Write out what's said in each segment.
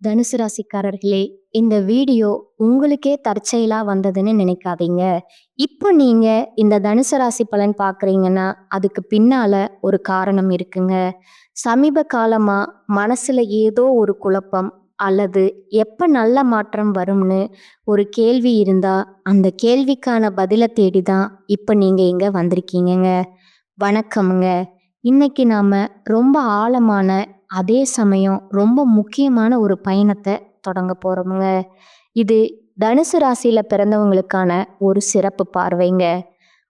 தனுசு ராசிக்காரர்களே, இந்த வீடியோ உங்களுக்கே தற்செயலா வந்ததுன்னு நினைக்காதீங்க. இப்போ நீங்க இந்த தனுசு ராசி பலன் பார்க்குறீங்கன்னா, அதுக்கு பின்னால ஒரு காரணம் இருக்குங்க. சமீப காலமா மனசுல ஏதோ ஒரு குழப்பம் அல்லது எப்ப நல்ல மாற்றம் வரும்னு ஒரு கேள்வி இருந்தா, அந்த கேள்விக்கான பதில தேடி தான் இப்ப நீங்க இங்க வந்திருக்கீங்கங்க. வணக்கம்ங்க. இன்னைக்கு நாம ரொம்ப ஆழமான, அதே சமயம் ரொம்ப முக்கியமான ஒரு பயணத்தை தொடங்க போறோமுங்க. இது தனுசு ராசியில பிறந்தவங்களுக்கான ஒரு சிறப்பு பார்வைங்க.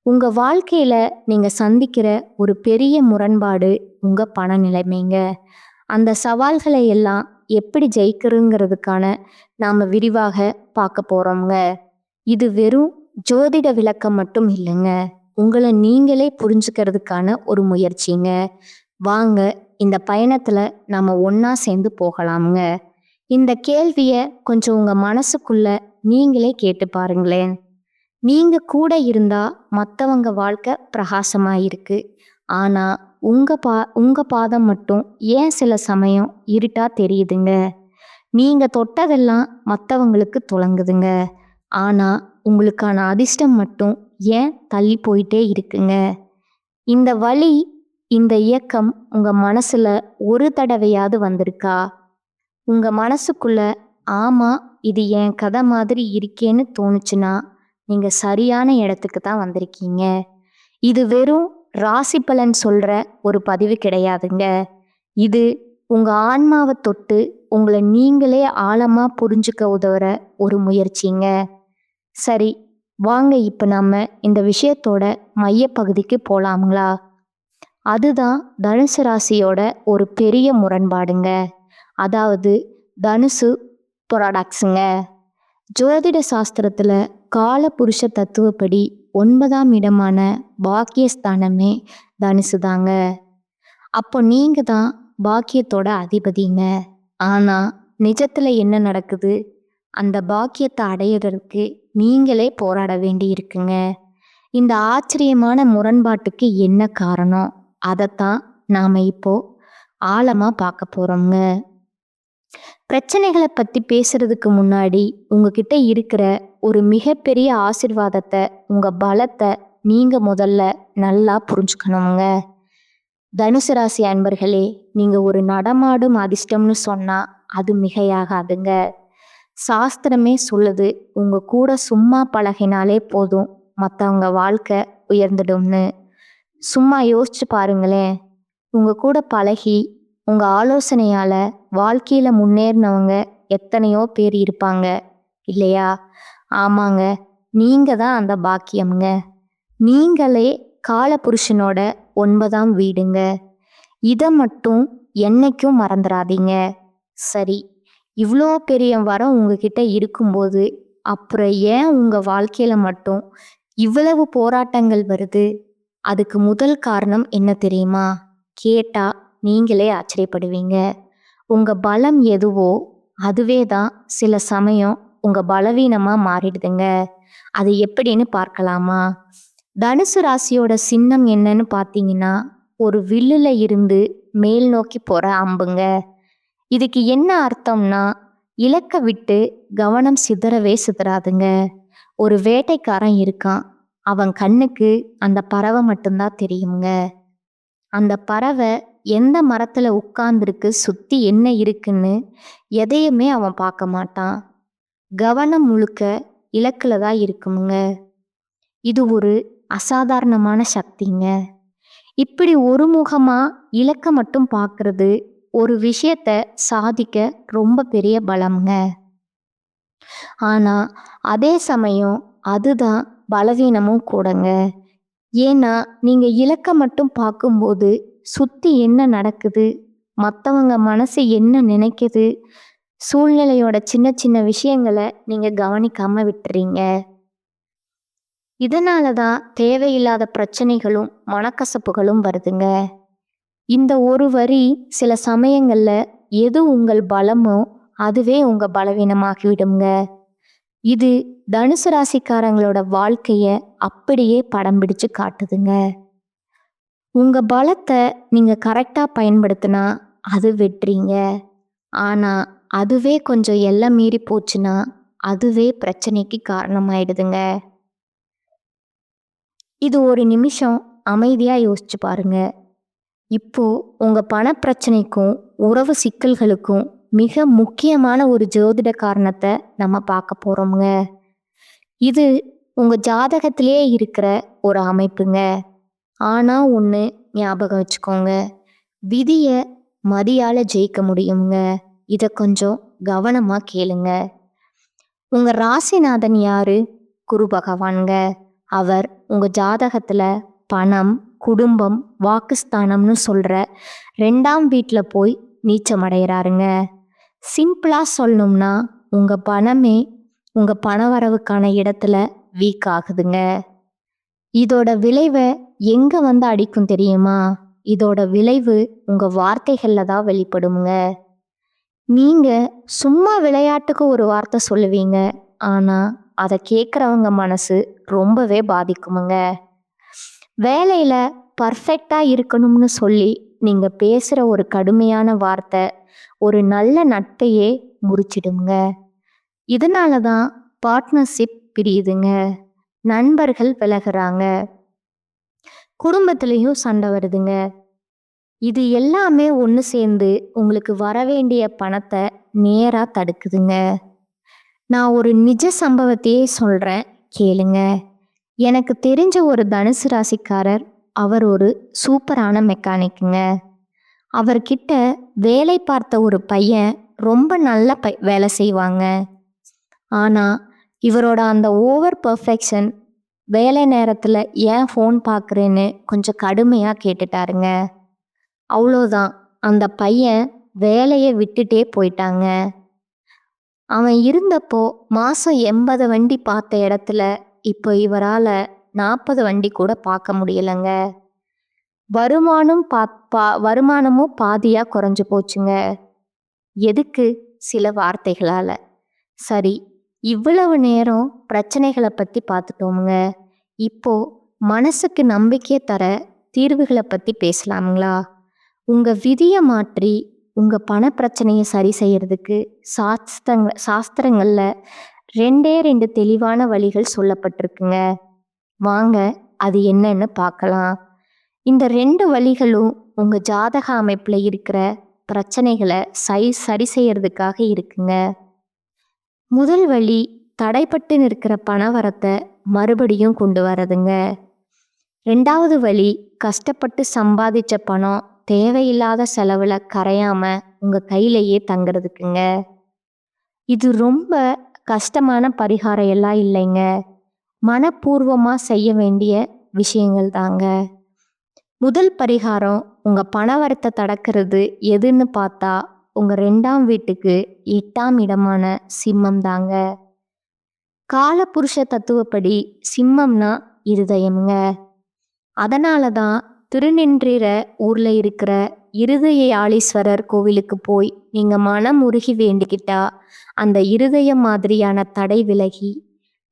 உங்க வாழ்க்கையில நீங்க சந்திக்கிற ஒரு பெரிய முரண்பாடு உங்க பண நிலைமைங்க. அந்த சவால்களை எல்லாம் எப்படி ஜெயிக்கிறதுங்கிறதுக்கான நாம விரிவாக பார்க்க போறோம்ங்க. இது வெறும் ஜோதிட விளக்கம் மட்டும் இல்லைங்க. உங்களை நீங்களே புரிஞ்சுக்கிறதுக்கான ஒரு முயற்சிங்க. வாங்க, இந்த பயணத்துல நாம ஒண்ணா சேர்ந்து போகலாமுங்க. இந்த கேள்விய கொஞ்சம் உங்க மனசுக்குள்ள நீங்களே கேட்டு பாருங்களேன். நீங்க கூட இருந்தா மத்தவங்க வாழ்க்கை பிரகாசமா இருக்கு. ஆனா உங்க பாதம் மட்டும் ஏன் சில சமயம் இருட்டா தெரியுதுங்க? நீங்க தொட்டதெல்லாம் மத்தவங்களுக்கு துலங்குதுங்க. ஆனா உங்களுக்கான அதிர்ஷ்டம் மட்டும் ஏன் தள்ளி போயிட்டே இருக்குங்க? இந்த வலி, இந்த இயக்கம் உங்க மனசுல ஒரு தடவையாவது வந்திருக்கா? உங்க மனசுக்குள்ள ஆமா, இது என் கதை மாதிரி இருக்கேன்னு தோணுச்சுன்னா, நீங்க சரியான இடத்துக்கு தான் வந்திருக்கீங்க. இது வெறும் ராசி பலன் சொல்ற ஒரு பதிவு கிடையாதுங்க. இது உங்க ஆன்மாவை தொட்டு உங்களை நீங்களே ஆழமா புரிஞ்சுக்க உதவுற ஒரு முயற்சிங்க. சரி, வாங்க இப்ப நம்ம இந்த விஷயத்தோட மையப்பகுதிக்கு போலாங்களா? அதுதான் தனுசு ராசியோட ஒரு பெரிய முரண்பாடுங்க. அதாவது தனுசு ப்ராடக்ட்ஸுங்க. ஜோதிட சாஸ்திரத்துல கால புருஷ தத்துவப்படி 9ஆம் இடமான பாக்கியஸ்தானமே தனுசு தாங்க. அப்போ நீங்க தான் பாக்கியத்தோட அதிபதிங்க. ஆனா நிஜத்துல என்ன நடக்குது? அந்த பாக்கியத்தை அடையிறதுக்கு நீங்களே போராட வேண்டி இருக்குங்க. இந்த ஆச்சரியமான முரண்பாட்டுக்கு என்ன காரணம்? அதைத்தான் நாம இப்போ ஆழமா பார்க்க போறோம்ங்க. பிரச்சனைகளை பத்தி பேசுறதுக்கு முன்னாடி உங்ககிட்ட இருக்கிற ஒரு மிகப்பெரிய ஆசீர்வாதத்தை, உங்க பலத்தை நீங்க முதல்ல நல்லா புரிஞ்சுக்கணுங்க. தனுசு ராசி அன்பர்களே, நீங்க ஒரு நடமாடும் அதிர்ஷ்டம்னு சொன்னா அது மிகையாகாதுங்க. சாஸ்திரமே சொல்லுது, உங்க கூட சும்மா பழகினாலே போதும், மற்றவங்க வாழ்க்கை உயர்ந்துடும்னு. சும்மா யோசிச்சு பாருங்களேன். உங்க கூட பழகி உங்க ஆலோசனையால வாழ்க்கையில முன்னேறினவங்க எத்தனையோ பேர் இருப்பாங்க இல்லையா? ஆமாங்க, நீங்க தான் அந்த பாக்கியம்ங்க. நீங்களே காலபுருஷனோட 9ஆம் வீடுங்க. இதை மட்டும் என்னைக்கும் மறந்துடாதீங்க. சரி, இவ்வளோ பெரிய வரம் உங்ககிட்ட இருக்கும்போது அப்புறம் ஏன் உங்க வாழ்க்கையில மட்டும் இவ்வளவு போராட்டங்கள் வருது? அதுக்கு முதல் காரணம் என்ன தெரியுமா? கேட்டா நீங்களே ஆச்சரியப்படுவீங்க. உங்க பலம் எதுவோ அதுவே தான் சில சமயம் உங்க பலவீனமா மாறிடுதுங்க. அது எப்படின்னு பார்க்கலாமா? தனுசு ராசியோட சின்னம் என்னன்னு பார்த்தீங்கன்னா, ஒரு வில்லுல இருந்து மேல் நோக்கி போற அம்புங்க. இதுக்கு என்ன அர்த்தம்னா, இலக்க விட்டு கவனம் சிதறவே சிதறாதுங்க. ஒரு வேட்டைக்காரன் இருக்கான். அவன் கண்ணுக்கு அந்த பறவை மட்டும்தான் தெரியுங்க. அந்த பறவை எந்த மரத்துல உட்கார்ந்துருக்கு, சுத்தி என்ன இருக்குன்னு எதையுமே அவன் பார்க்க மாட்டான். கவனம் முழுக்க இலக்குல தான் இருக்குங்க. இது ஒரு அசாதாரணமான சக்திங்க. இப்படி ஒருமுகமா இலக்க மட்டும் பார்க்கறது ஒரு விஷயத்த சாதிக்க ரொம்ப பெரிய பலம்ங்க. ஆனா அதே சமயம் அதுதான் பலவீனமும் கூடங்க. ஏன்னா நீங்க இலக்க மட்டும் பார்க்கும்போது சுத்தி என்ன நடக்குது, மற்றவங்க மனசு என்ன நினைக்குது, சூழ்நிலையோட சின்ன சின்ன விஷயங்களை நீங்க கவனிக்காம விட்டுறீங்க. இதனால தான் தேவையில்லாத பிரச்சனைகளும் மனக்கசப்புகளும் வருதுங்க. இந்த ஒரு வரி சில சமயங்கள்ல எது உங்கள் பலமோ அதுவே உங்க பலவீனமாகிவிடுங்க. இது தனுசு ராசிக்காரங்களோட வாழ்க்கைய அப்படியே படம் பிடிச்சு காட்டுதுங்க. உங்க பலத்தை நீங்க கரெக்டா பயன்படுத்தினா அது வெற்றிங்க. ஆனா அதுவே கொஞ்சம் எல்லை மீறி போச்சுன்னா அதுவே பிரச்சனைக்கு காரணமாயிடுதுங்க. இது ஒரு நிமிஷம் அமைதியா யோசிச்சு பாருங்க. இப்போ உங்க பணப்பிரச்சனைக்கும், உறவு சிக்கல்களுக்கும் மிக முக்கியமான ஒரு ஜோதிட காரணத்த நம்ம பார்க்க போறோம்ங்க. இது உங்க ஜாதகத்திலேயே இருக்கிற ஒரு அமைப்புங்க. ஆனா ஒண்ணு ஞாபகம் வச்சுக்கோங்க. விதிய மதியால ஜெயிக்க முடியுங்க. இத கொஞ்சம் கவனமா கேளுங்க. உங்க ராசிநாதன் யாரு? குரு பகவான்ங்க. அவர் உங்க ஜாதகத்துல பணம், குடும்பம், வாக்குஸ்தானம்னு சொல்ற 2ஆம் வீட்ல போய் நீச்சமடைகிறாருங்க. சிம்பிளா சொல்லணும்னா உங்க பணமே உங்க பணவரவுக்கான இடத்துல வீக் ஆகுதுங்க. இதோட விளைவை எங்க வந்து அடிக்கும் தெரியுமா? இதோட விளைவு உங்க வார்த்தைகள்ல தான் வெளிப்படுங்க. நீங்க சும்மா விளையாட்டுக்கு ஒரு வார்த்தை சொல்லுவீங்க. ஆனா அதை கேட்குறவங்க மனசு ரொம்பவே பாதிக்குமுங்க. வேலையில பர்ஃபெக்டா இருக்கணும்னு சொல்லி நீங்க பேசுற ஒரு கடுமையான வார்த்தை ஒரு நல்ல நட்பையே முறிச்சிடுங்க. இதனால தான் பார்ட்னர்ஷிப் பிரியுதுங்க. நண்பர்கள் விலகுறாங்க. குடும்பத்திலையும் சண்டை வருதுங்க. இது எல்லாமே ஒன்று சேர்ந்து உங்களுக்கு வரவேண்டிய பணத்தை நேரா தடுக்குதுங்க. நான் ஒரு நிஜ சம்பவத்தையே சொல்றேன், கேளுங்க. எனக்கு தெரிஞ்ச ஒரு தனுசு ராசிக்காரர். அவர் ஒரு சூப்பரான மெக்கானிக்குங்க. அவர்கிட்ட வேலை பார்த்த ஒரு பையன் ரொம்ப நல்ல வேலை செய்வாங்க. ஆனா இவரோட அந்த ஓவர் பர்ஃபெக்ஷன் வேலை நேரத்துல ஏன் ஃபோன் பார்க்குறேன்னு கொஞ்சம் கடுமையா கேட்டுட்டாருங்க. அவ்வளோதான், அந்த பையன் வேலையை விட்டுட்டே போயிட்டாங்க. அவன் இருந்தப்போ மாசம் 80 வண்டி பார்த்த இடத்துல இப்போ இவரால 40 வண்டி கூட பார்க்க முடியலங்க. வருமானமும் பாதியா குறைஞ்சு போச்சுங்க. எதுக்கு? சில வார்த்தைகளால. சரி, இவ்வளவு நேரம் பிரச்சனைகளை பத்தி பார்த்துட்டோமுங்க. இப்போ மனசுக்கு நம்பிக்கை தர தீர்வுகளை பத்தி பேசலாங்களா? உங்க விதியை மாற்றி உங்க பண பிரச்சனையை சரி செய்யறதுக்கு சாஸ்திரங்கள்ல 2 தெளிவான வழிகள் சொல்லப்பட்டிருக்குங்க. வாங்க அது என்னன்னு பார்க்கலாம். இந்த 2 வழிகளும் உங்க ஜாதக அமைப்புல இருக்கிற பிரச்சனைகளை சரி செய்யறதுக்காக இருக்குங்க. முதல் வழி தடைப்பட்டு நிற்கிற பணவரத்தை மறுபடியும் கொண்டு வரதுங்க. 2வது வழி கஷ்டப்பட்டு சம்பாதிச்ச பணம் தேவையில்லாத செலவுல கரையாம உங்க கையிலேயே தங்குறதுக்குங்க. இது ரொம்ப கஷ்டமான பரிகாரம் எல்லாம் இல்லைங்க. மனப்பூர்வமா செய்ய வேண்டிய விஷயங்கள் தாங்க. முதல் பரிகாரம் உங்க பணவரத்தை தடுக்கிறது எதுன்னு பார்த்தா உங்க 2ஆம் வீட்டுக்கு 8ஆம் இடமான சிம்மம் தாங்க. காலபுருஷ தத்துவப்படி சிம்மம்னா இருதயம்ங்க. அதனால தான் திருநின்றீர ஊர்ல இருக்கிற இருதயாளீஸ்வரர் கோவிலுக்கு போய் நீங்க மனம் உருகி வேண்டிக்கிட்டா அந்த இருதயம் மாதிரியான தடை விலகி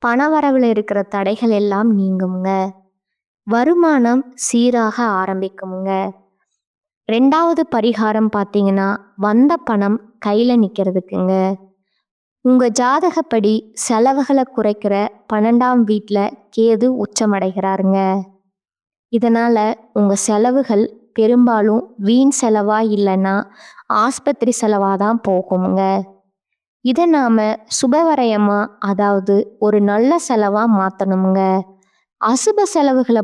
பணவரவுல இருக்கிற தடைகள் எல்லாம் நீங்குங்க. வருமானம் சீராக ஆரம்பிக்குங்க. 2வது பரிகாரம் பார்த்தீங்கன்னா வந்த பணம் கையில நிற்கிறதுக்குங்க. உங்க ஜாதகப்படி செலவுகளை குறைக்கிற 12ஆம் வீட்ல கேது உச்சமடைகிறாருங்க. இதனால உங்க செலவுகள் பெரும்பாலும் வீண் செலவா இல்லைன்னா ஆஸ்பத்திரி செலவா தான் போகுங்க. இதை நாம சுபவரயமா, அதாவது ஒரு நல்ல செலவா மாற்றணுங்க. அசுப செலவுகளை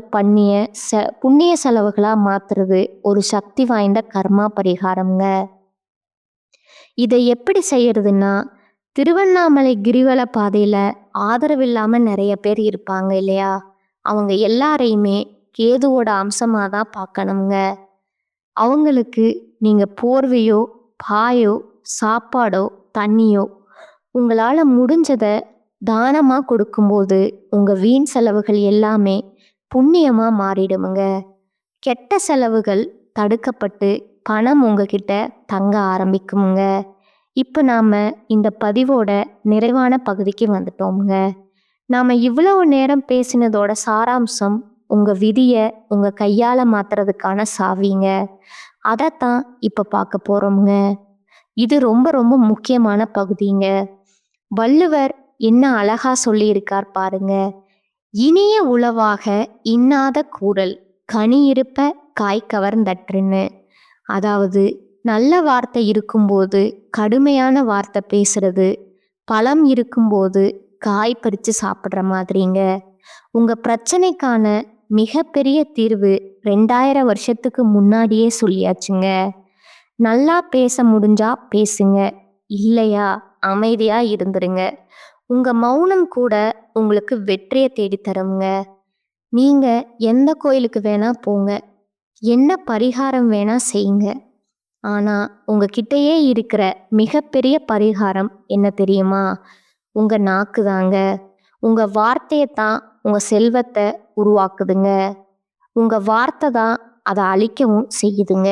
புண்ணிய செலவுகளா மாத்துறது ஒரு சக்தி வாய்ந்த கர்மா பரிகாரம்ங்க. இதை எப்படி செய்யறதுன்னா, திருவண்ணாமலை கிரிவல பாதையில ஆதரவில்லாம நிறைய பேர் இருப்பாங்க இல்லையா? அவங்க எல்லாரையுமே கேதுவோட அம்சமாக தான் பார்க்கணுங்க. அவங்களுக்கு நீங்க போர்வையோ, பாயோ, சாப்பாடோ, தண்ணியோ உங்களால் முடிஞ்சதை தானமாக கொடுக்கும்போது உங்க வீண் செலவுகள் எல்லாமே புண்ணியமா மாறிடுமுங்க. கெட்ட செலவுகள் தடுக்கப்பட்டு பணம் உங்ககிட்ட தங்க ஆரம்பிக்குமுங்க. இப்போ நாம இந்த பதிவோட நிறைவான பகுதிக்கு வந்துட்டோமுங்க. நாம இவ்வளவு நேரம் பேசினதோட சாராம்சம் உங்க விதியை உங்க கையால மாத்துறதுக்கான சாவிங்க. அதைத்தான் இப்ப பார்க்க போறோமுங்க. இது ரொம்ப ரொம்ப முக்கியமான பகுதிங்க. வள்ளுவர் என்ன அழகா சொல்லியிருக்கார் பாருங்க. இனிய உளவாக இன்னாத கூறல் கனி இருப்ப காய் கவர்ந்தற்றுன்னு. அதாவது நல்ல வார்த்தை இருக்கும்போது கடுமையான வார்த்தை பேசுறது, பழம் இருக்கும்போது காய் பறித்து சாப்பிட்ற மாதிரிங்க. உங்க பிரச்சனைக்கான மிகப்பெரிய தீர்வு 2000 வருஷத்துக்கு முன்னாடியே சொல்லியாச்சுங்க. நல்லா பேச முடிஞ்சா பேசுங்க, இல்லையா அமைதியா இருந்துருங்க. உங்க மௌனம் கூட உங்களுக்கு வெற்றியை தேடி தருங்க. நீங்க எந்த கோயிலுக்கு வேணா போங்க, என்ன பரிகாரம் வேணா செய்யுங்க. ஆனா உங்ககிட்டயே இருக்கிற மிகப்பெரிய பரிகாரம் என்ன தெரியுமா? உங்க நாக்கு தாங்க. உங்க வார்த்தையை தான் உங்க செல்வத்தை உருவாக்குதுங்க. உங்க வார்த்தை தான் அதை அழிக்கவும் செய்யுதுங்க.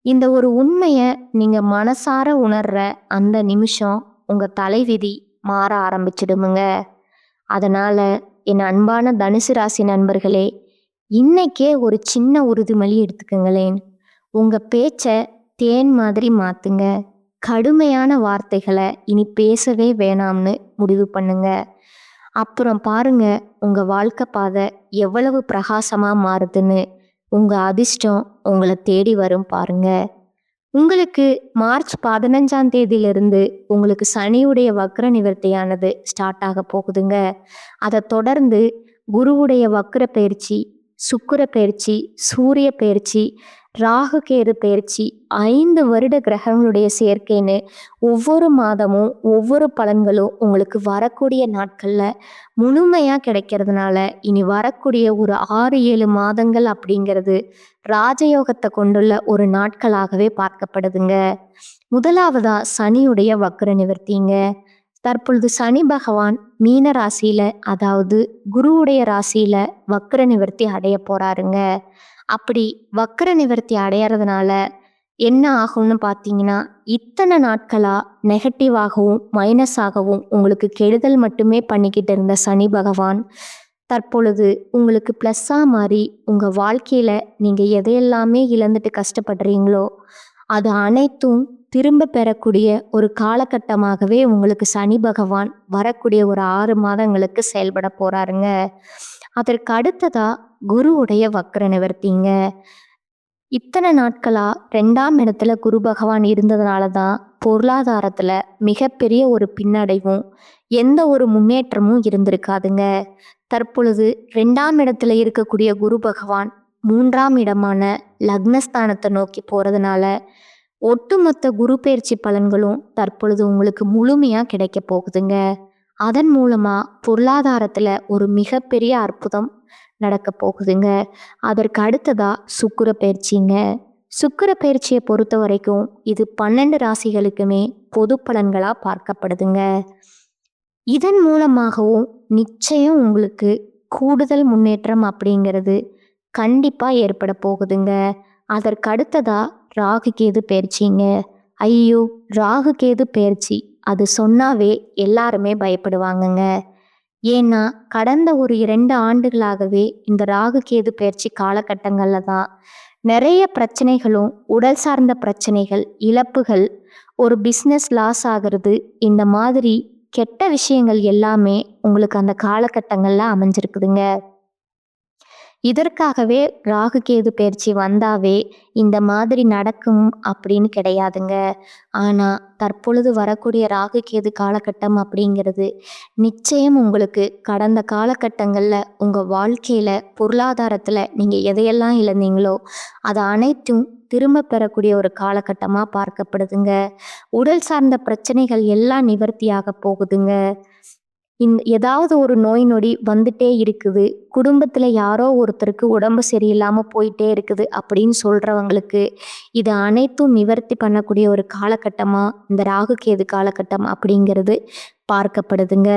இந்த ஒரு உண்மையை நீங்க மனசார உணர்ற அந்த நிமிஷம் உங்க தலைவிதி மாற ஆரம்பிச்சிடுமுங்க. அதனால என் அன்பான தனுசு ராசி நண்பர்களே, இன்னைக்கே ஒரு சின்ன உறுதிமொழி எடுத்துக்கங்களேன். உங்க பேச்சை தேன் மாதிரி மாத்துங்க. கடுமையான வார்த்தைகளை இனி பேசவே வேணாம்னு முடிவு பண்ணுங்க. அப்புறம் பாருங்க, உங்க வாழ்க்கை பாதை எவ்வளவு பிரகாசமா மாறுதுன்னு. உங்க அதிர்ஷ்டம் உங்களை தேடி வரும் பாருங்க. உங்களுக்கு மார்ச் 15ஆம் தேதியிலிருந்து உங்களுக்கு சனியுடைய வக்ர நிவர்த்தியானது ஸ்டார்ட் ஆக போகுதுங்க. அதை தொடர்ந்து குருவுடைய வக்ர பயிற்சி, சுக்கிர பயிற்சி, சூரிய பயிற்சி, ராகு கேது பயிற்சி, 5 வருட கிரகங்களுடைய சேர்க்கைன்னு ஒவ்வொரு மாதமும் ஒவ்வொரு பலன்களும் உங்களுக்கு வரக்கூடிய நாட்களில் முழுமையாக கிடைக்கிறதுனால இனி வரக்கூடிய ஒரு 6-7 மாதங்கள் அப்படிங்கிறது ராஜயோகத்தை கொண்டுள்ள ஒரு நாட்களாகவே பார்க்கப்படுதுங்க. முதலாவதா சனியுடைய வக்ர நிவர்த்திங்க. தற்பொழுது சனி பகவான் மீன ராசியில, அதாவது குருவுடைய ராசியில வக்ர நிவர்த்தி அடைய போறாருங்க. அப்படி வக்ர நிவர்த்தி அடையறதுனால என்ன ஆகும்னு பார்த்தீங்கன்னா, இத்தனை நாட்களா நெகட்டிவாகவும் மைனஸாகவும் உங்களுக்கு கெடுதல் மட்டுமே பண்ணிக்கிட்டு இருந்த சனி பகவான் தற்பொழுது உங்களுக்கு ப்ளஸ்ஸாக மாறி உங்கள் வாழ்க்கையில் நீங்கள் எதையெல்லாமே இழந்துட்டு கஷ்டப்படுறீங்களோ அது அனைத்தும் திரும்ப பெறக்கூடிய ஒரு காலகட்டமாகவே உங்களுக்கு சனி பகவான் வரக்கூடிய ஒரு 6 மாதங்களுக்கு செயல்பட போகிறாருங்க. அதற்கு அடுத்ததா குருவுடைய வக்ர நிவர்த்திங்க. இத்தனை நாட்களா 2ஆம் இடத்துல குரு பகவான் இருந்ததுனால தான் பொருளாதாரத்தில் மிகப்பெரிய ஒரு பின்னடைவும் எந்த ஒரு முன்னேற்றமும் இருந்திருக்காதுங்க. தற்பொழுது 2ஆம் இடத்துல இருக்கக்கூடிய குரு பகவான் 3ஆம் இடமான லக்னஸ்தானத்தை நோக்கி போகிறதுனால ஒட்டுமொத்த குரு பயிற்சி பலன்களும் தற்பொழுது உங்களுக்கு முழுமையாக கிடைக்க போகுதுங்க. அதன் மூலமாக பொருளாதாரத்தில் ஒரு மிகப்பெரிய அற்புதம் நடக்க போகுதுங்க. அதற்கு அடுத்ததா சுக்கிர பயிற்சிங்க. சுக்கிர பயிற்சியை பொறுத்த வரைக்கும் இது 12 ராசிகளுக்குமே பொது பலன்களாக பார்க்கப்படுதுங்க. இதன் மூலமாகவும் நிச்சயம் உங்களுக்கு கூடுதல் முன்னேற்றம் அப்படிங்கிறது கண்டிப்பாக ஏற்பட போகுதுங்க. அதற்கு அடுத்ததா ராகு கேது பயிற்சிங்க. ஐயோ, ராகு கேது பயிற்சி அது சொன்னாவே எல்லாருமே பயப்படுவாங்கங்க. ஏன்னா கடந்த ஒரு 2 ஆண்டுகளாகவே இந்த ராகு கேது பயிற்சி காலகட்டங்களில் தான் நிறைய பிரச்சனைகளும், உடல் சார்ந்த பிரச்சனைகள், இழப்புகள், ஒரு பிஸ்னஸ் லாஸ் ஆகிறது, இந்த மாதிரி கெட்ட விஷயங்கள் எல்லாமே உங்களுக்கு அந்த காலகட்டங்களில் அமைஞ்சிருக்குதுங்க. இதற்காகவே ராகு கேது பயிற்சி வந்தாவே இந்த மாதிரி நடக்கும் அப்படின்னு கிடையாதுங்க. ஆனால் தற்பொழுது வரக்கூடிய ராகு கேது காலகட்டம் அப்படிங்கிறது நிச்சயம் உங்களுக்கு கடந்த காலகட்டங்களில் உங்கள் வாழ்க்கையில் பொருளாதாரத்தில் நீங்கள் எதையெல்லாம் இழந்தீங்களோ அதை அனைத்தும் திரும்ப பெறக்கூடிய ஒரு காலகட்டமாக பார்க்கப்படுதுங்க. உடல் சார்ந்த பிரச்சனைகள் எல்லாம் நிவர்த்தியாக போகுதுங்க. ஏதாவது ஒரு நோய் நொடி வந்துட்டே இருக்குது, குடும்பத்தில் யாரோ ஒருத்தருக்கு உடம்பு சரியில்லாமல் போயிட்டே இருக்குது அப்படின்னு சொல்கிறவங்களுக்கு இது அனைத்தும் நிவர்த்தி பண்ணக்கூடிய ஒரு காலகட்டமாக இந்த ராகு கேது காலகட்டம் அப்படிங்கிறது பார்க்கப்படுதுங்க.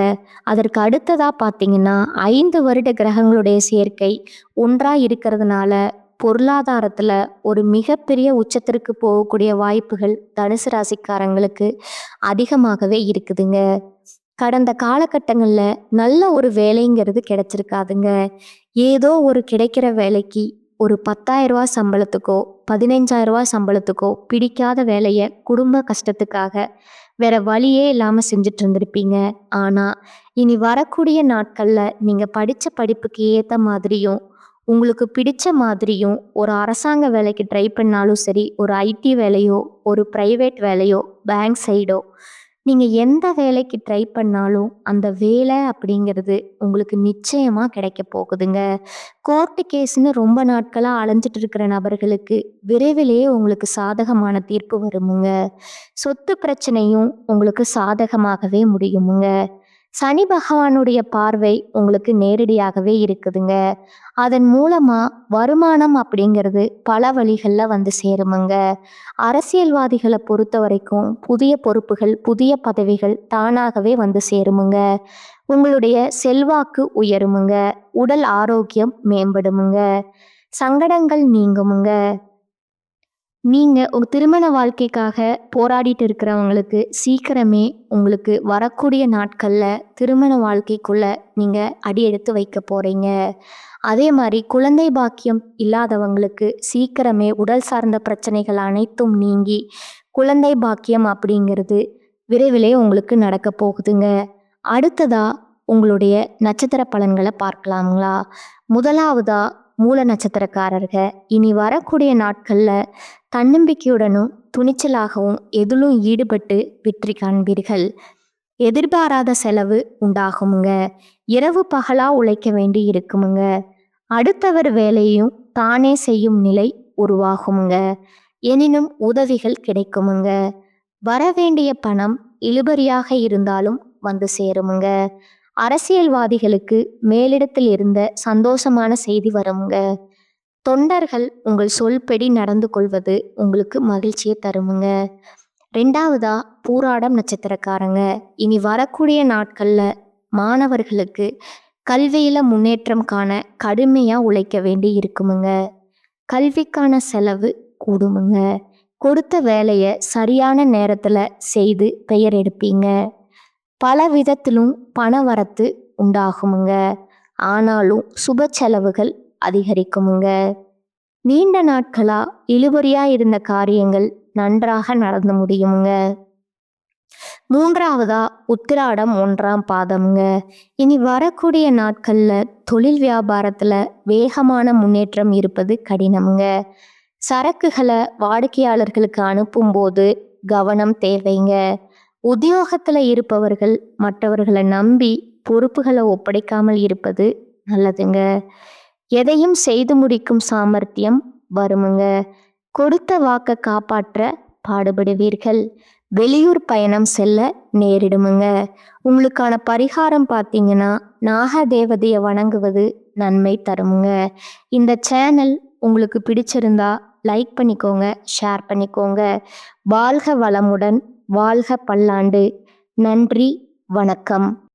அதற்கு அடுத்ததாக பார்த்தீங்கன்னா 5 வருட கிரகங்களுடைய சேர்க்கை ஒன்றாக இருக்கிறதுனால பொருளாதாரத்தில் ஒரு மிகப்பெரிய உச்சத்திற்கு போகக்கூடிய வாய்ப்புகள் தனுசு ராசிக்காரங்களுக்கு அதிகமாகவே இருக்குதுங்க. கடந்த காலகட்டங்களில் நல்ல ஒரு வேலைங்கிறது கிடைச்சிருக்காதுங்க. ஏதோ ஒரு கிடைக்கிற வேலைக்கு ஒரு 10,000 சம்பளத்துக்கோ 15,000 சம்பளத்துக்கோ பிடிக்காத வேலையை குடும்ப கஷ்டத்துக்காக வேற வழியே இல்லாமல் செஞ்சுட்டு இருந்திருப்பீங்க. ஆனால் இனி வரக்கூடிய நாட்களில் நீங்கள் படித்த படிப்புக்கு ஏற்ற மாதிரியும் உங்களுக்கு பிடிச்ச மாதிரியும் ஒரு அரசாங்க வேலைக்கு ட்ரை பண்ணாலும் சரி, ஒரு ஐடி வேலையோ, ஒரு ப்ரைவேட் வேலையோ, பேங்க் சைடோ, நீங்கள் எந்த வேலைக்கு ட்ரை பண்ணாலும் அந்த வேலை அப்படிங்கிறது உங்களுக்கு நிச்சயமாக கிடைக்க போகுதுங்க. கோர்ட்டு கேஸ்ன்னு ரொம்ப நாட்களாக அலைஞ்சிட்டு இருக்கிற நபர்களுக்கு விரைவிலேயே உங்களுக்கு சாதகமான தீர்ப்பு வருமுங்க. சொத்து பிரச்சனையும் உங்களுக்கு சாதகமாகவே முடியுமுங்க. சனி பகவானுடைய பார்வை உங்களுக்கு நேரடியாகவே இருக்குதுங்க. அதன் மூலமா வருமானம் அப்படிங்கிறது பல வழிகள்ல வந்து சேருமுங்க. அரசியல்வாதிகளை பொறுத்த வரைக்கும் புதிய பொறுப்புகள், புதிய பதவிகள் தானாகவே வந்து சேருமுங்க. உங்களுடைய செல்வாக்கு உயருமுங்க. உடல் ஆரோக்கியம் மேம்படுமுங்க. சங்கடங்கள் நீங்குமுங்க. நீங்க உங்க திருமண வாழ்க்கைக்காக போராடிட்டு இருக்கிறவங்களுக்கு சீக்கிரமே உங்களுக்கு வரக்கூடிய நாட்கள்ல திருமண வாழ்க்கைக்குள்ள நீங்க அடி எடுத்து வைக்க போறீங்க. அதே மாதிரி குழந்தை பாக்கியம் இல்லாதவங்களுக்கு சீக்கிரமே உடல் சார்ந்த பிரச்சனைகள் அனைத்தும் நீங்கி குழந்தை பாக்கியம் அப்படிங்கிறது விரைவிலே உங்களுக்கு நடக்க போகுதுங்க. அடுத்ததா உங்களுடைய நட்சத்திர பலன்களை பார்க்கலாங்களா? முதலாவதா மூல நட்சத்திரக்காரர்க இனி வரக்கூடிய நாட்கள்ல தன்னம்பிக்கையுடனும் துணிச்சலாகவும் எதிலும் ஈடுபட்டு வெற்றி காண்பீர்கள். எதிர்பாராத செலவு உண்டாகுமுங்க. இரவு பகலா உழைக்க வேண்டி இருக்குமுங்க. அடுத்தவர் வேலையும் தானே செய்யும் நிலை உருவாகுமுங்க. எனினும் உதவிகள் கிடைக்குமுங்க. வரவேண்டிய பணம் இழுபறியாக இருந்தாலும் வந்து சேருமுங்க. அரசியல்வாதிகளுக்கு மேலிடத்தில் இருந்த சந்தோஷமான செய்தி வருமுங்க. தொண்டர்கள் உங்கள் சொல்படி நடந்து கொள்வது உங்களுக்கு மகிழ்ச்சியை தருமுங்க. ரெண்டாவதா பூராடம் நட்சத்திரக்காரங்க இனி வரக்கூடிய நாட்கள்ல மாணவர்களுக்கு கல்வியில முன்னேற்றம் காண கடுமையா உழைக்க வேண்டி இருக்குமுங்க. கல்விக்கான செலவு கூடுமுங்க. கொடுத்த வேலையை சரியான நேரத்துல செய்து பெயர் எடுப்பீங்க. பல விதத்திலும் பண வரத்து உண்டாகுமுங்க. ஆனாலும் சுப செலவுகள் அதிகரிக்குமுங்க. நீண்ட நாட்களா இழுபறியா இருந்த காரியங்கள் நன்றாக நடந்து முடியுமுங்க. மூன்றாவதா உத்திராடம் 1ஆம் பாதம்ங்க. இனி வரக்கூடிய நாட்கள்ல தொழில் வியாபாரத்துல வேகமான முன்னேற்றம் இருப்பது கடினமுங்க. சரக்குகளை வாடிக்கையாளர்களுக்கு அனுப்பும்போது கவனம் தேவைங்க. உத்தியோகத்துல இருப்பவர்கள் மற்றவர்களை நம்பி பொறுப்புகளை ஒப்படைக்காமல் இருப்பது நல்லதுங்க. எதையும் செய்து முடிக்கும் சாமர்த்தியம் வருமுங்க. கொடுத்த வாக்கை காப்பாற்ற பாடுபடுவீர்கள். வெளியூர் பயணம் செல்ல நேரிடுமுங்க. உங்களுக்கான பரிகாரம் பார்த்தீங்கன்னா நாக தேவதையை வணங்குவது நன்மை தருமுங்க. இந்த சேனல் உங்களுக்கு பிடிச்சிருந்தா லைக் பண்ணிக்கோங்க, ஷேர் பண்ணிக்கோங்க. வாழ்க வளமுடன், வாழ்க பல்லாண்டு. நன்றி, வணக்கம்.